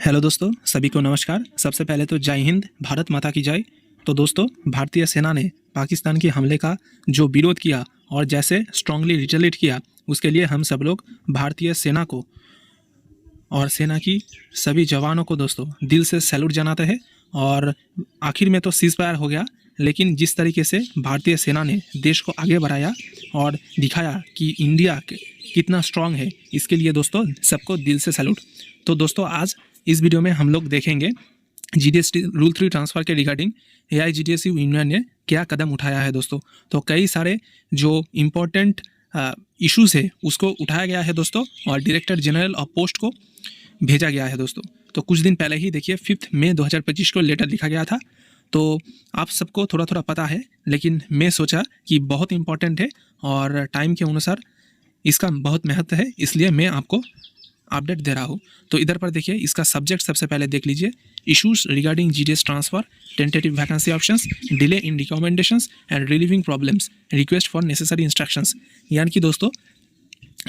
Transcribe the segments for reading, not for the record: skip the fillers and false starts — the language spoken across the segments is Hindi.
हेलो दोस्तों, सभी को नमस्कार। सबसे पहले तो जय हिंद, भारत माता की जय। तो दोस्तों, भारतीय सेना ने पाकिस्तान के हमले का जो विरोध किया और जैसे स्ट्रांगली रिटेलिएट किया, उसके लिए हम सब लोग भारतीय सेना को और सेना की सभी जवानों को दोस्तों दिल से सैल्यूट जनाते हैं। और आखिर में तो सीज़ फायर हो गया, लेकिन जिस तरीके से भारतीय सेना ने देश को आगे बढ़ाया और दिखाया कि इंडिया कितना स्ट्रांग है, इसके लिए दोस्तों सबको दिल से सैल्यूट। तो दोस्तों, आज इस वीडियो में हम लोग देखेंगे जीडीएस रूल 3 ट्रांसफ़र के रिगार्डिंग एआईजीडीएसयू यूनियन ने क्या कदम उठाया है दोस्तों। तो कई सारे जो इम्पोर्टेंट इश्यूज़ है उसको उठाया गया है दोस्तों, और डायरेक्टर जनरल ऑफ पोस्ट को भेजा गया है दोस्तों। तो कुछ दिन पहले ही देखिए 5 मई 2025 को लेटर लिखा गया था। तो आप सबको थोड़ा थोड़ा पता है, लेकिन मैं सोचा कि बहुत इम्पोर्टेंट है और टाइम के अनुसार इसका बहुत महत्व है, इसलिए मैं आपको अपडेट दे रहा हूँ। तो इधर पर देखिए, इसका सब्जेक्ट सबसे पहले देख लीजिए। Issues regarding GDS transfer, tentative vacancy options, delay in recommendations and relieving problems, request for necessary instructions. यानी कि दोस्तों,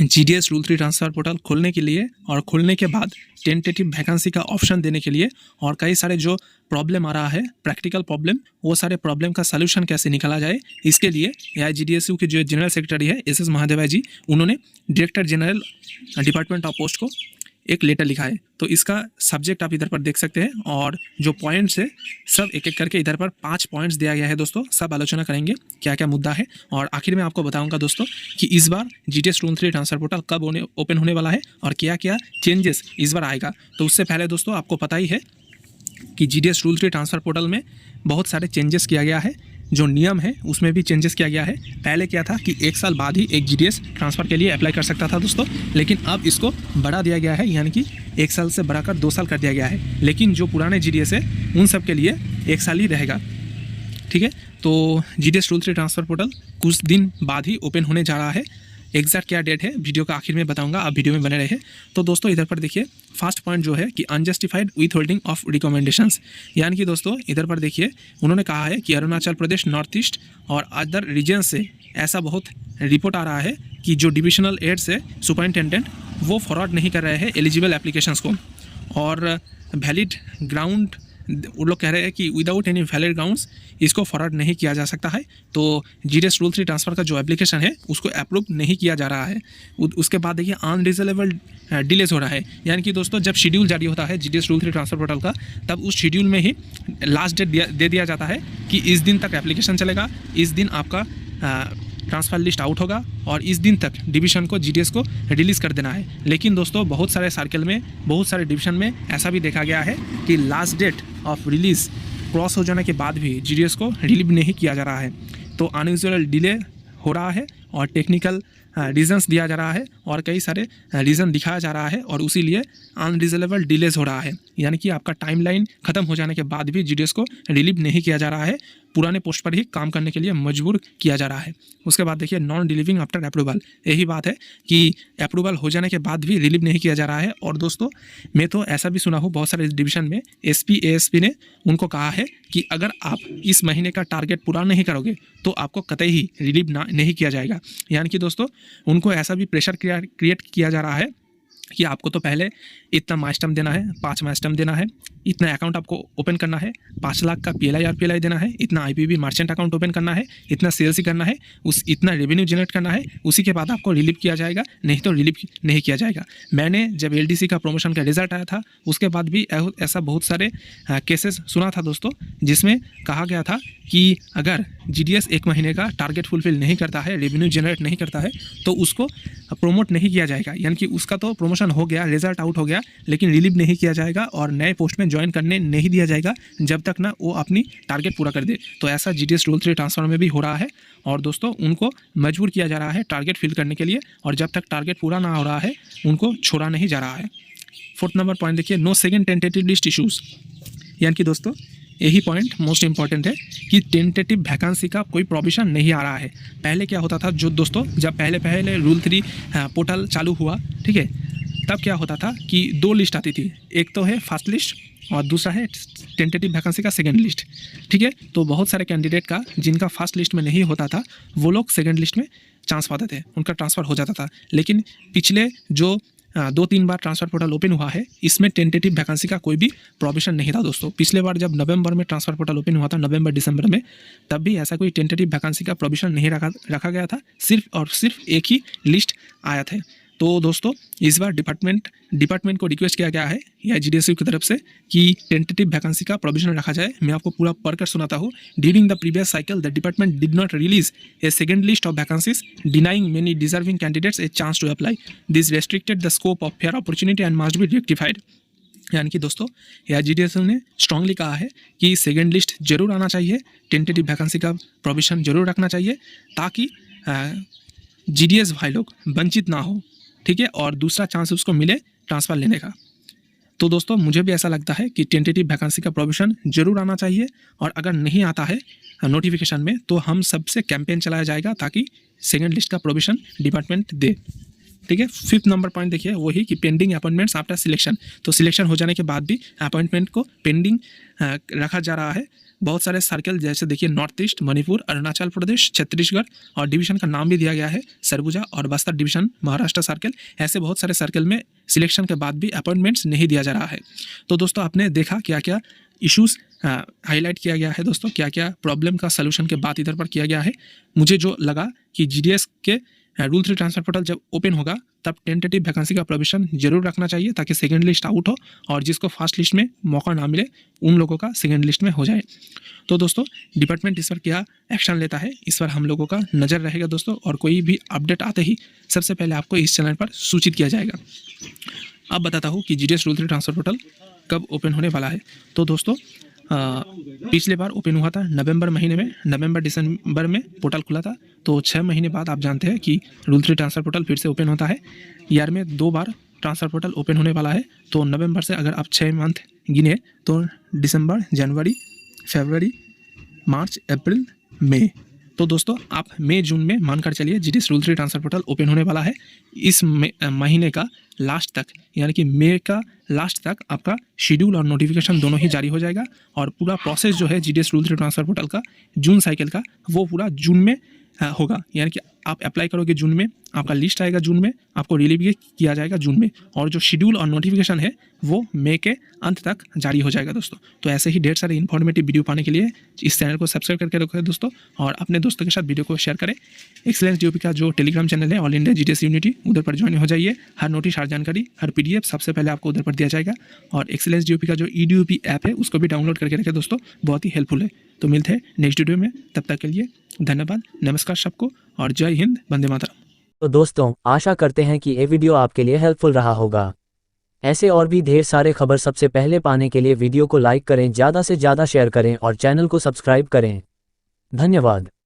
जीडीएस रूल 3 ट्रांसफ़र पोर्टल खोलने के लिए और खोलने के बाद टेंटेटिव वैकेंसी का ऑप्शन देने के लिए, और कई सारे जो प्रॉब्लम आ रहा है, प्रैक्टिकल प्रॉब्लम, वो सारे प्रॉब्लम का सलूशन कैसे निकाला जाए, इसके लिए एआईजीडीएसयू के जो जनरल सेक्रेटरी है एस महादेवा जी, उन्होंने director general department of post को एक लेटर लिखा है। तो इसका सब्जेक्ट आप इधर पर देख सकते हैं, और जो पॉइंट्स है सब एक एक करके इधर पर 5 पॉइंट्स दिया गया है दोस्तों। सब आलोचना करेंगे क्या क्या मुद्दा है, और आखिर में आपको बताऊंगा दोस्तों कि इस बार जीडीएस रूल 3 ट्रांसफर पोर्टल कब ओपन होने वाला है और क्या क्या चेंजेस इस बार आएगा। तो उससे पहले दोस्तों, आपको पता ही है कि जीडीएस रूल 3 ट्रांसफर पोर्टल में बहुत सारे चेंजेस किया गया है। जो नियम है उसमें भी चेंजेस किया गया है। पहले क्या था कि 1 साल बाद ही एक जीडीएस ट्रांसफ़र के लिए अप्लाई कर सकता था दोस्तों, लेकिन अब इसको बढ़ा दिया गया है, यानी कि 1 साल से बढ़ाकर 2 साल कर दिया गया है। लेकिन जो पुराने जीडीएस है उन सब के लिए 1 साल ही रहेगा, ठीक है। तो जीडीएस रूल 3 ट्रांसफ़र पोर्टल कुछ दिन बाद ही ओपन होने जा रहा है। एग्जैक्ट क्या डेट है वीडियो का आखिर में बताऊंगा, आप वीडियो में बने रहे। तो दोस्तों, इधर पर देखिए, फर्स्ट पॉइंट जो है कि unjustified with holding of recommendations. यानी कि दोस्तों, इधर पर देखिए, उन्होंने कहा है कि अरुणाचल प्रदेश, नॉर्थ ईस्ट और अदर रीजन से ऐसा बहुत रिपोर्ट आ रहा है कि जो डिविजनल एड से सुपरिटेंडेंट वो फॉरवर्ड नहीं कर रहे हैं एलिजिबल एप्लीकेशंस को, और वैलिड ग्राउंड, वो लोग कह रहे हैं कि विदाउट एनी वैलिड ग्राउंड्स इसको फॉरवर्ड नहीं किया जा सकता है। तो जीडीएस रूल 3 ट्रांसफ़र का जो एप्लीकेशन है उसको अप्रूव नहीं किया जा रहा है। उसके बाद देखिए, अनरिजनेबल डिलेज हो रहा है। यानी कि दोस्तों, जब शेड्यूल जारी होता है जीडीएस रूल 3 ट्रांसफ़र पोर्टल का, तब उस शेड्यूल में ही लास्ट डेट दे दिया जाता है कि इस दिन तक एप्लीकेशन चलेगा, इस दिन आपका ट्रांसफ़र लिस्ट आउट होगा और इस दिन तक डिवीज़न को जीडीएस को रिलीज़ कर देना है। लेकिन दोस्तों, बहुत सारे सर्कल में, बहुत सारे डिवीज़न में ऐसा भी देखा गया है कि last date of release cross हो जाने के बाद भी जीडीएस को रिलीव नहीं किया जा रहा है। तो अनयूजुअल डिले हो रहा है और टेक्निकल रीजंस दिया जा रहा है और कई सारे रीज़न दिखाया जा रहा है, और उसी लिए अनरिजनेबल डिलेज हो रहा है। यानी कि आपका टाइमलाइन ख़त्म हो जाने के बाद भी जीडीएस को रिलीव नहीं किया जा रहा है, पुराने पोस्ट पर ही काम करने के लिए मजबूर किया जा रहा है। उसके बाद देखिए, नॉन डिलीविंग आफ्टर अप्रूवल। यही बात है कि अप्रूवल हो जाने के बाद भी रिलीव नहीं किया जा रहा है। और दोस्तों, मैं तो ऐसा भी सुना हूँ, बहुत सारे डिवीज़न में एसपी एएसपी ने उनको कहा है कि अगर आप इस महीने का टारगेट पूरा नहीं करोगे तो आपको कतई ही रिलीव नहीं किया जाएगा। यानी कि दोस्तों, उनको ऐसा भी प्रेशर क्रिएट किया जा रहा है कि आपको तो पहले इतना माइलस्टोन देना है, 5 माइलस्टोन देना है, इतना अकाउंट आपको ओपन करना है, 5 लाख का पीएलआई आरपीएलआई देना है, इतना आईपीबी मर्चेंट अकाउंट ओपन करना है, इतना सेल्स ही करना है, इतना रेवेन्यू जनरेट करना है, उसी के बाद आपको रिलीव किया जाएगा, नहीं तो रिलीव नहीं किया जाएगा। मैंने जब एलडीसी का प्रमोशन का रिजल्ट आया था, उसके बाद भी ऐसा बहुत सारे केसेस सुना था दोस्तों, जिसमें कहा गया था कि अगर जीडीएस 1 महीने का टारगेट फुलफिल नहीं करता है, रेवेन्यू जनरेट नहीं करता है, तो उसको प्रोमोट नहीं किया जाएगा। यानी कि उसका तो प्रमोशन हो गया, रिजल्ट आउट हो गया, लेकिन रिलीव नहीं किया जाएगा और नए पोस्ट में ज्वाइन करने नहीं दिया जाएगा जब तक ना वो अपनी टारगेट पूरा कर दे। तो ऐसा जीडीएस रूल 3 ट्रांसफर में भी हो रहा है, और दोस्तों, उनको मजबूर किया जा रहा है टारगेट फिल करने के लिए, और जब तक टारगेट पूरा ना हो रहा है उनको छोड़ा नहीं जा रहा है। 4th नंबर पॉइंट देखिए, no second tentative list issues. यानी कि दोस्तों, यही पॉइंट मोस्ट इंपॉर्टेंट है कि टेंटेटिव वैकेंसी का कोई प्रोविजन नहीं आ रहा है। पहले क्या होता था, जो दोस्तों, जब पहले रूल 3 पोर्टल चालू हुआ, ठीक है, तब क्या होता था कि 2 लिस्ट आती थी। एक तो है फर्स्ट लिस्ट और दूसरा है टेंटेटिव वैकेंसी का सेकंड लिस्ट, ठीक है। तो बहुत सारे कैंडिडेट का जिनका फर्स्ट लिस्ट में नहीं होता था, वो लोग सेकंड लिस्ट में चांस पाते थे, उनका ट्रांसफ़र हो जाता था। लेकिन पिछले जो 2-3 बार ट्रांसफर पोर्टल ओपन हुआ है, इसमें टेंटेटिव वैकेंसी का कोई भी प्रोविजन नहीं था दोस्तों। पिछले बार जब नवंबर में ट्रांसफर पोर्टल ओपन हुआ था, नवंबर दिसंबर में, तब भी ऐसा कोई टेंटेटिव वैकेंसी का प्रोविजन नहीं रखा गया था, सिर्फ और सिर्फ एक ही लिस्ट आया था। तो दोस्तों इस बार डिपार्टमेंट को रिक्वेस्ट किया गया है या GDSU की तरफ से कि टेंटेटिव वैकेंसी का प्रोविजन रखा जाए। मैं आपको पूरा पढ़कर सुनाता हूँ। During the previous cycle the department did not release a second list of vacancies denying many deserving candidates a chance to apply. This restricted the scope of fair opportunity and must be rectified. यानी कि दोस्तों AIGDSU ने स्ट्रांगली कहा है कि सेकेंड लिस्ट जरूर आना चाहिए, टेंटेटिव वैकेंसी का प्रोविजन जरूर रखना चाहिए, ताकि GDS भाई लोग वंचित ना हो, ठीक है, और दूसरा चांस उसको मिले ट्रांसफ़र लेने का। तो दोस्तों मुझे भी ऐसा लगता है कि टेंटेटिव वैकेंसी का प्रोविजन जरूर आना चाहिए, और अगर नहीं आता है नोटिफिकेशन में तो हम सबसे कैंपेन चलाया जाएगा ताकि सेकेंड लिस्ट का प्रोविजन डिपार्टमेंट दे, ठीक है। 5th नंबर पॉइंट देखिए, वही कि पेंडिंग अपॉइंटमेंट्स आफ्टर सिलेक्शन। तो सिलेक्शन हो जाने के बाद भी अपॉइंटमेंट को पेंडिंग रखा जा रहा है। बहुत सारे सर्कल जैसे देखिए नॉर्थ ईस्ट, मणिपुर, अरुणाचल प्रदेश, छत्तीसगढ़, और डिवीज़न का नाम भी दिया गया है सरगुजा और बस्तर डिवीज़न, महाराष्ट्र सर्कल। ऐसे बहुत सारे सर्कल में सिलेक्शन के बाद भी अपॉइंटमेंट्स नहीं दिया जा रहा है। तो दोस्तों आपने देखा क्या क्या इश्यूज़ हाईलाइट किया गया है दोस्तों, क्या क्या प्रॉब्लम का सलूशन के बाद इधर पर किया गया है। मुझे जो लगा कि GDS के रूल 3 ट्रांसफर पोर्टल जब ओपन होगा तब टेंटेटिव वैकेंसी का प्रोविजन जरूर रखना चाहिए, ताकि सेकेंड लिस्ट आउट हो और जिसको फर्स्ट लिस्ट में मौका ना मिले उन लोगों का सेकेंड लिस्ट में हो जाए। तो दोस्तों डिपार्टमेंट इस पर क्या एक्शन लेता है, इस पर हम लोगों का नज़र रहेगा दोस्तों, और कोई भी अपडेट आते ही सबसे पहले आपको इस चैनल पर सूचित किया जाएगा। अब बताता हूँ कि GDS रूल 3 ट्रांसफर पोर्टल कब ओपन होने वाला है। तो दोस्तों पिछले बार ओपन हुआ था नवंबर महीने में, नवंबर दिसंबर में पोर्टल खुला था। तो 6 महीने बाद आप जानते हैं कि रूल 3 ट्रांसफर पोर्टल फिर से ओपन होता है। ईयर में 2 बार ट्रांसफर पोर्टल ओपन होने वाला है। तो नवंबर से अगर आप 6 मंथ गिने तो दिसंबर, जनवरी, फरवरी, मार्च, अप्रैल, मई। तो दोस्तों आप मई जून में मानकर चलिए GDS rule 3 transfer portal open होने वाला है। इस महीने का लास्ट तक, यानी कि मई का लास्ट तक आपका शेड्यूल और नोटिफिकेशन दोनों ही जारी हो जाएगा, और पूरा प्रोसेस जो है GDS रूल 3 ट्रांसफर पोर्टल का जून साइकिल का, वो पूरा जून में होगा। यानी कि आप अप्लाई करोगे जून में, आपका लिस्ट आएगा जून में, आपको रिलीव किया जाएगा जून में, और जो शेड्यूल और नोटिफिकेशन है वो मई के अंत तक जारी हो जाएगा दोस्तों। तो ऐसे ही ढेर सारे इन्फॉर्मेटिव वीडियो पाने के लिए इस चैनल को सब्सक्राइब करके रखें दोस्तों, और अपने दोस्तों के साथ वीडियो को शेयर करें। एक्सीलेंस DOP का जो टेलीग्राम चैनल है ऑल इंडिया GDS यूनिटी, उधर पर ज्वाइन हो जाइए। हर नोटिस, हर जानकारी, हर PDF सबसे पहले आपको उधर पर दिया जाएगा। और एक्सीलेंस DOP का जो EDOP ऐप है उसको भी डाउनलोड करके रखें दोस्तों, बहुत ही हेल्पफुल है। तो मिलते हैं नेक्स्ट वीडियो में, तब तक के लिए धन्यवाद, नमस्कार सबको, और जय हिंद, वंदे मातरम। तो दोस्तों आशा करते हैं कि ये वीडियो आपके लिए हेल्पफुल रहा होगा। ऐसे और भी ढेर सारे खबर सबसे पहले पाने के लिए वीडियो को लाइक करें, ज़्यादा से ज़्यादा शेयर करें और चैनल को सब्सक्राइब करें। धन्यवाद।